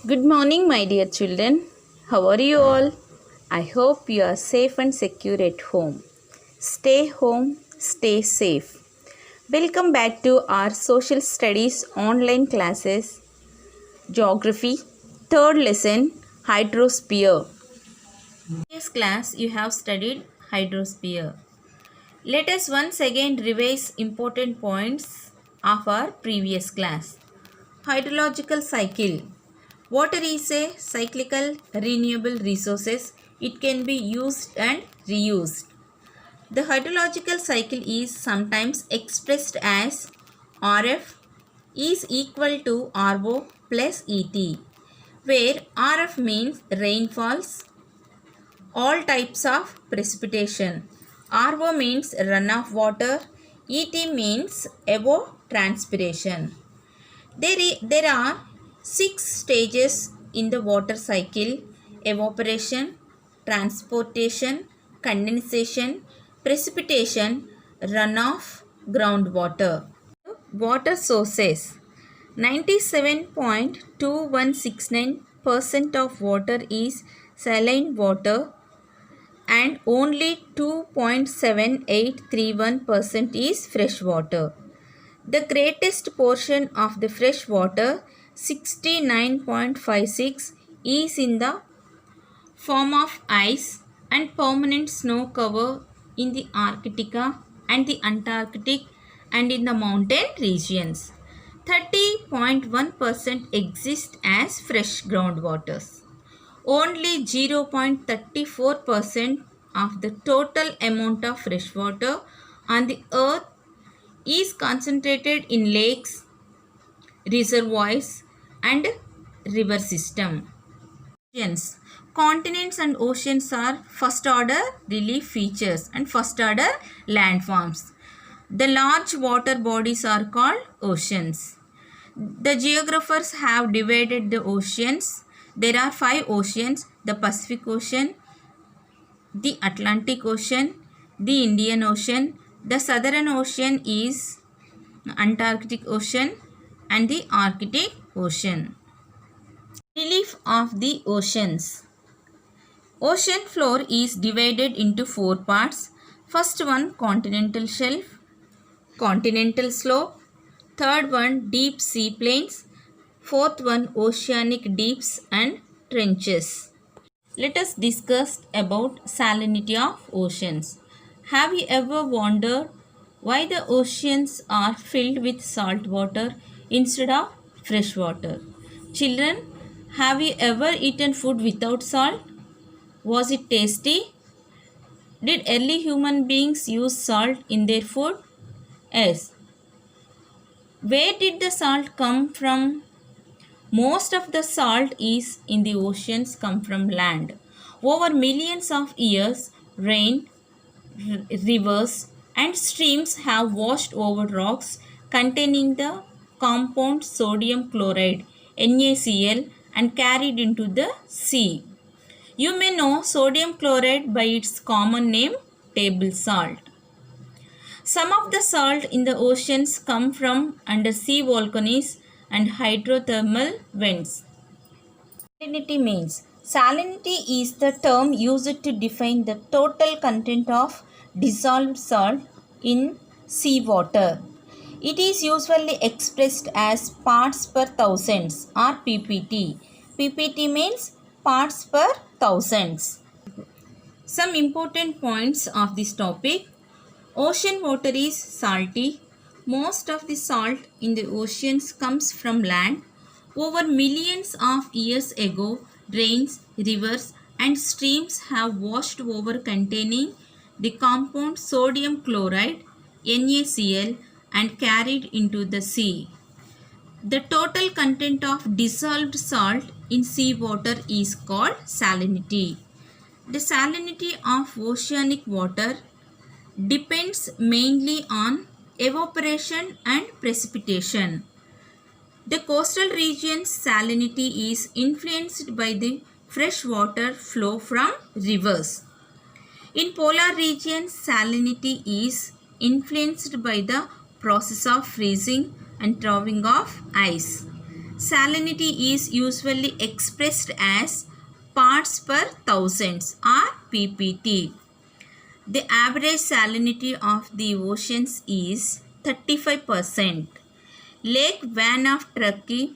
Good morning, my dear children. How are you all? I hope you are safe and secure at home. Stay home, stay safe. Welcome back to our social studies online classes, Geography, third lesson, Hydrosphere. In this class, you have studied hydrosphere. Let us once again revise important points of our previous class. Hydrological cycle. Water is a cyclical renewable resources. It can be used and reused. The hydrological cycle is sometimes expressed as RF is equal to RO plus ET, where RF means rainfalls, all types of precipitation. RO means runoff water, ET means evapotranspiration. There are 6 stages in the water cycle: evaporation, transportation, condensation, precipitation, runoff, groundwater. Water sources. 97.2169% of water is saline water and only 2.7831% is fresh water. The greatest portion of the fresh water, 69.56, is in the form of ice and permanent snow cover in the Arctica and the Antarctic and in the mountain regions. 30.1% exist as fresh groundwaters. Only 0.34% of the total amount of fresh water on the earth is concentrated in lakes, reservoirs and river system. Oceans. Continents and oceans are first order relief features and first order landforms. The large water bodies are called oceans. The geographers have divided the oceans. There are 5 oceans: the Pacific Ocean, the Atlantic Ocean, the Indian Ocean, the Southern Ocean is Antarctic Ocean and the Arctic Ocean. Relief of the oceans. Ocean floor is divided into 4 parts. First one, continental shelf, continental slope. Third one, deep sea plains. Fourth one, oceanic deeps and trenches. Let us discuss about salinity of oceans. Have you ever wondered why the oceans are filled with salt water instead of fresh water? Children, have you ever eaten food without salt? Was it tasty? Did early human beings use salt in their food? Yes. Where did the salt come from? Most of the salt is in the oceans come from land. Over millions of years, rain, rivers and streams have washed over rocks containing the compound sodium chloride NaCl and carried into the sea. You may know sodium chloride by its common name, table salt. Some of the salt in the oceans come from undersea volcanoes and hydrothermal vents. Salinity is the term used to define the total content of dissolved salt in seawater. It is usually expressed as parts per thousands or PPT. PPT means parts per thousands. Some important points of this topic. Ocean water is salty. Most of the salt in the oceans comes from land. Over millions of years ago, rains, rivers and streams have washed over containing the compound sodium chloride NaCl and carried into the sea. The total content of dissolved salt in seawater is called salinity. The salinity of oceanic water depends mainly on evaporation and precipitation. The coastal region's salinity is influenced by the freshwater flow from rivers. In polar regions, salinity is influenced by the process of freezing and thawing of ice. salinity is usually expressed as parts per thousands or ppt. The average salinity of the oceans is 35%. Lake Van of Turkey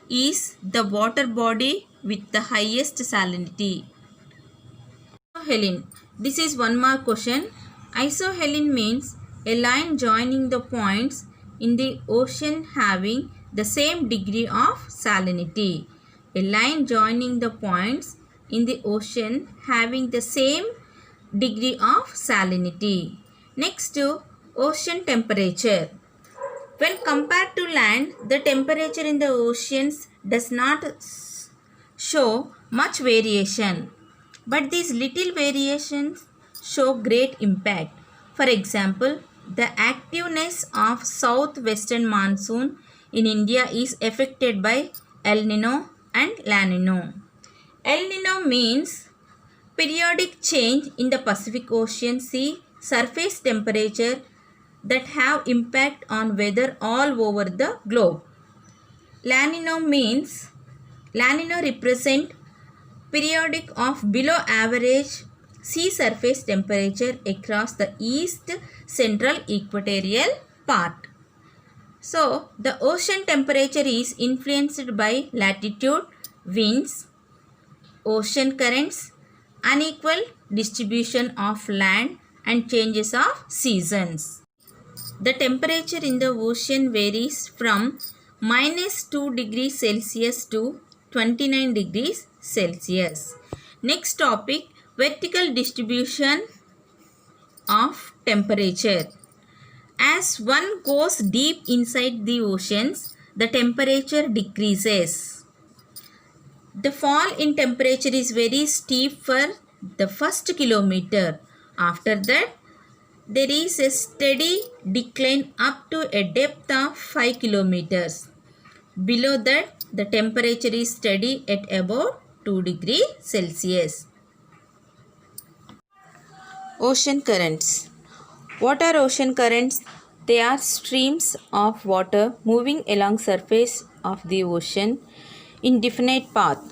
is the water body with the highest salinity. Isohelene. This is one more question. Isohelene means a line joining the points in the ocean having the same degree of salinity. A line joining the points in the ocean having the same degree of salinity. Next, ocean temperature. When compared to land, the temperature in the oceans does not show much variation, but these little variations show great impact. For example, the activeness of southwestern monsoon in India is affected by El Nino and La Nino. El Nino means periodic change in the Pacific Ocean sea surface temperature that have impact on weather all over the globe. La Nina means La Nina represent periodic of below average sea surface temperature across the east central equatorial part. So, the ocean temperature is influenced by latitude, winds, ocean currents, unequal distribution of land and changes of seasons. The temperature in the ocean varies from -2 degrees Celsius to 29 degrees Celsius. Next topic, vertical distribution of temperature. As one goes deep inside the oceans, the temperature decreases. The fall in temperature is very steep for the first kilometer. After that, there is a steady decline up to a depth of 5 kilometers. Below that, the temperature is steady at about 2 degrees Celsius. Ocean currents. What are ocean currents? They are streams of water moving along surface of the ocean in definite path.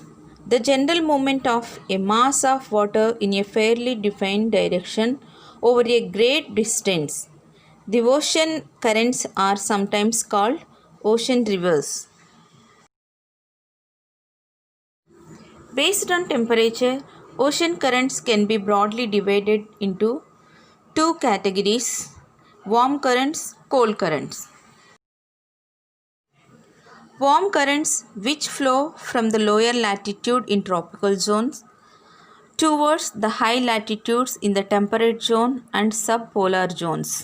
The general movement of a mass of water in a fairly defined direction over a great distance. The ocean currents are sometimes called ocean rivers. Based on temperature, ocean currents can be broadly divided into two categories: warm currents, cold currents. Warm currents, which flow from the lower latitude in tropical zones towards the high latitudes in the temperate zone and subpolar zones.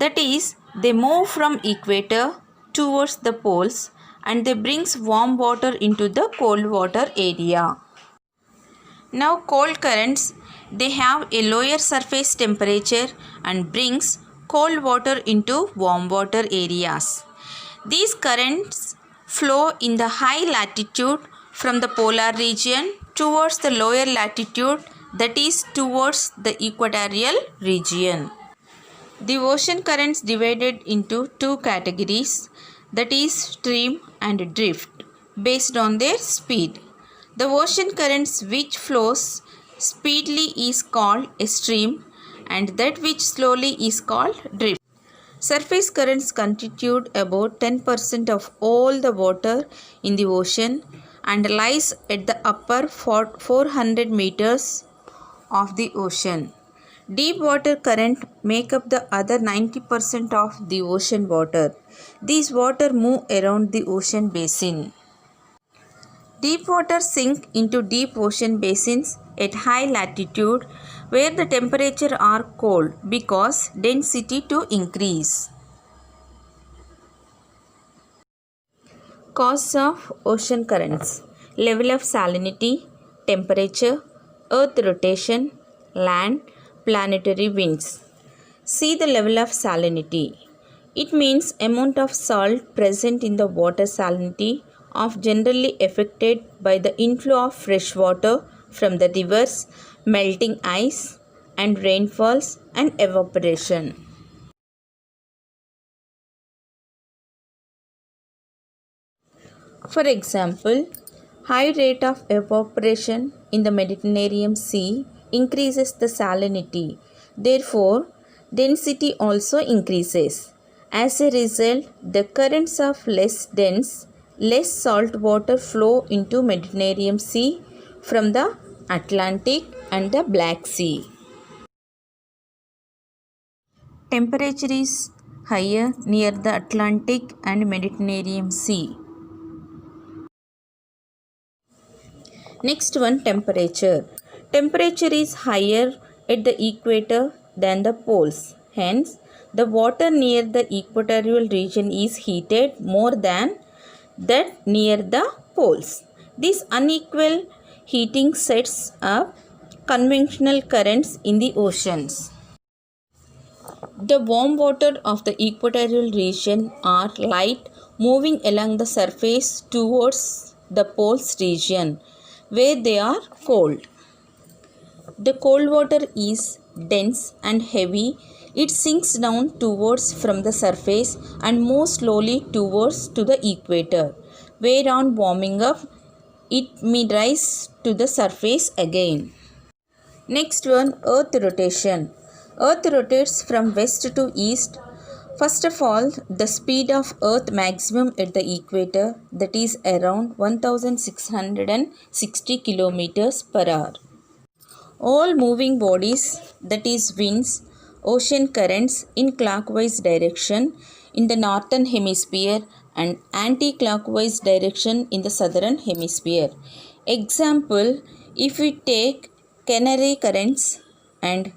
That is, they move from equator towards the poles and they brings warm water into the cold water area. Now cold currents, they have a lower surface temperature and brings cold water into warm water areas. These currents flow in the high latitude from the polar region towards the lower latitude, that is towards the equatorial region. The ocean currents divided into two categories, that is stream and drift, based on their speed. The ocean currents which flows speedily is called a stream and that which slowly is called drift. Surface currents constitute about 10% of all the water in the ocean and lies at the upper 400 meters of the ocean. Deep water current make up the other 90% of the ocean water. These water move around the ocean basin. Deep water sink into deep ocean basins at high latitude where the temperature are cold because density to increase. Causes of ocean currents: level of salinity, temperature, earth rotation, land, planetary winds. See the level of salinity. It means amount of salt present in the water. Salinity of generally affected by the inflow of fresh water from the rivers, melting ice and rainfalls and evaporation. For example, high rate of evaporation in the Mediterranean Sea increases the salinity. Therefore, density also increases. As a result, the currents of less dense, less salt water flow into Mediterranean Sea from the Atlantic and the Black Sea. Temperature is higher near the Atlantic and Mediterranean Sea. Next one, temperature. Temperature is higher at the equator than the poles. Hence, the water near the equatorial region is heated more than that near the poles. This unequal heating sets up convectional currents in the oceans. The warm water of the equatorial region are light, moving along the surface towards the poles region where they are cold. The cold water is dense and heavy. It sinks down towards from the surface and moves slowly towards to the equator, where on warming up it may rise to the surface again. Next one, earth rotation. Earth rotates from west to east. First of all, the speed of earth maximum at the equator, that is around 1660 kilometers per hour. All moving bodies, that is winds, ocean currents in clockwise direction in the northern hemisphere and anti-clockwise direction in the southern hemisphere. Example, if we take Canary currents and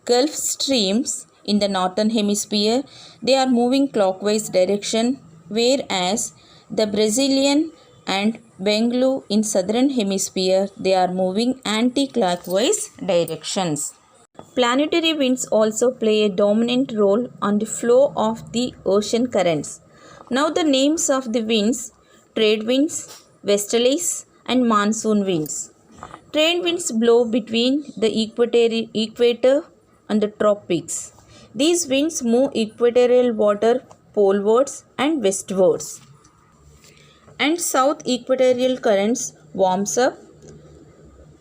Gulf streams in the northern hemisphere, they are moving clockwise direction, whereas the Brazilian and Bengaluru in southern hemisphere, they are moving anti-clockwise directions. Planetary winds also play a dominant role on the flow of the ocean currents. Now the names of the winds: trade winds, westerlies and monsoon winds. Trade winds blow between the equator and the tropics. These winds move equatorial water polewards and westwards. And south equatorial currents warms up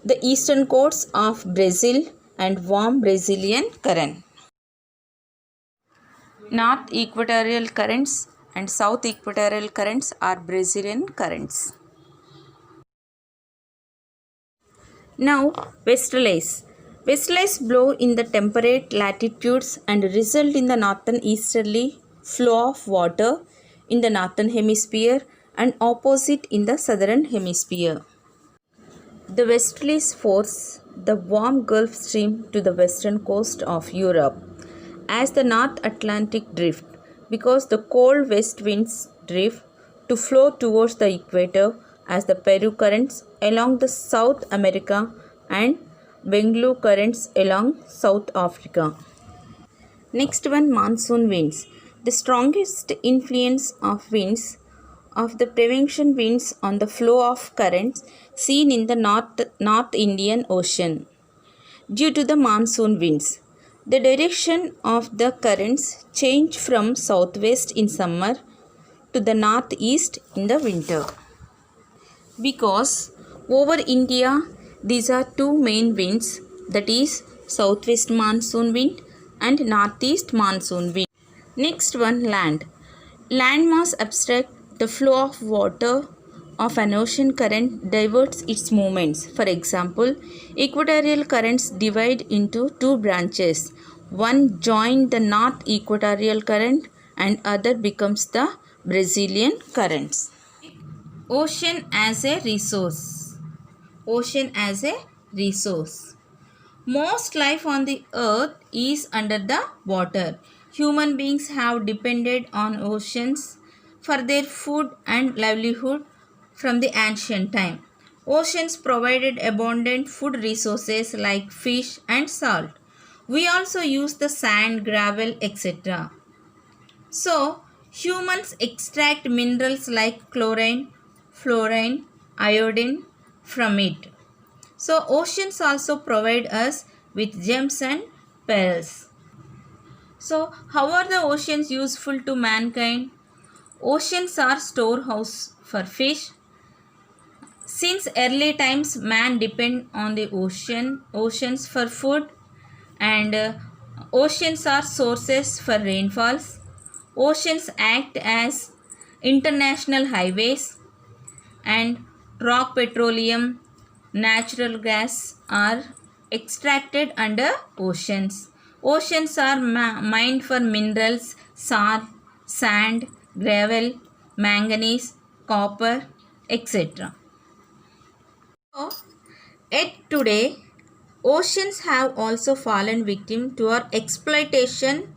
the eastern coasts of Brazil and warm Brazilian current. North equatorial currents and south equatorial currents are Brazilian currents. Now, westerlies. Westerlies blow in the temperate latitudes and result in the northern easterly flow of water in the northern hemisphere and opposite in the southern hemisphere. The westerlies force the warm Gulf Stream to the western coast of Europe as the North Atlantic drift, because the cold west winds drift to flow towards the equator as the Peru currents along the South America and Bengaluru currents along South Africa. Next one, monsoon winds. The strongest influence of winds of the prevention winds on the flow of currents seen in the North Indian Ocean due to the monsoon winds. The direction of the currents change from southwest in summer to the northeast in the winter. Because over India, these are two main winds, that is southwest monsoon wind and northeast monsoon wind. Next one, land. Landmass obstruct the flow of water of an ocean current, diverts its movements. For example, equatorial currents divide into two branches. One joins the north equatorial current and other becomes the Brazilian currents. Ocean as a resource. Ocean as a resource. Most life on the earth is under the water. Human beings have depended on oceans for their food and livelihood from the ancient time. Oceans provided abundant food resources like fish and salt. We also use the sand, gravel, etc. So, humans extract minerals like chlorine, fluorine, iodine from it. So, oceans also provide us with gems and pearls. So, how are the oceans useful to mankind? Oceans are storehouse for fish. Since early times, man depend on the oceans for food, and oceans are sources for rainfalls. Oceans act as international highways, and rock, petroleum, natural gas are extracted under oceans. Oceans are mined for minerals, salt, sand, gravel, manganese, copper, etc. So, yet today, oceans have also fallen victim to our exploitation.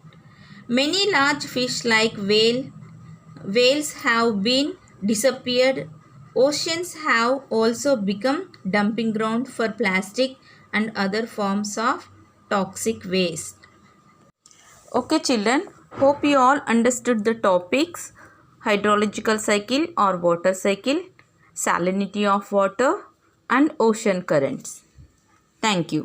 Many large fish like whales have been disappeared. Oceans have also become dumping ground for plastic and other forms of toxic waste. Okay children, hope you all understood the topics: hydrological cycle or water cycle, salinity of water, and ocean currents. Thank you.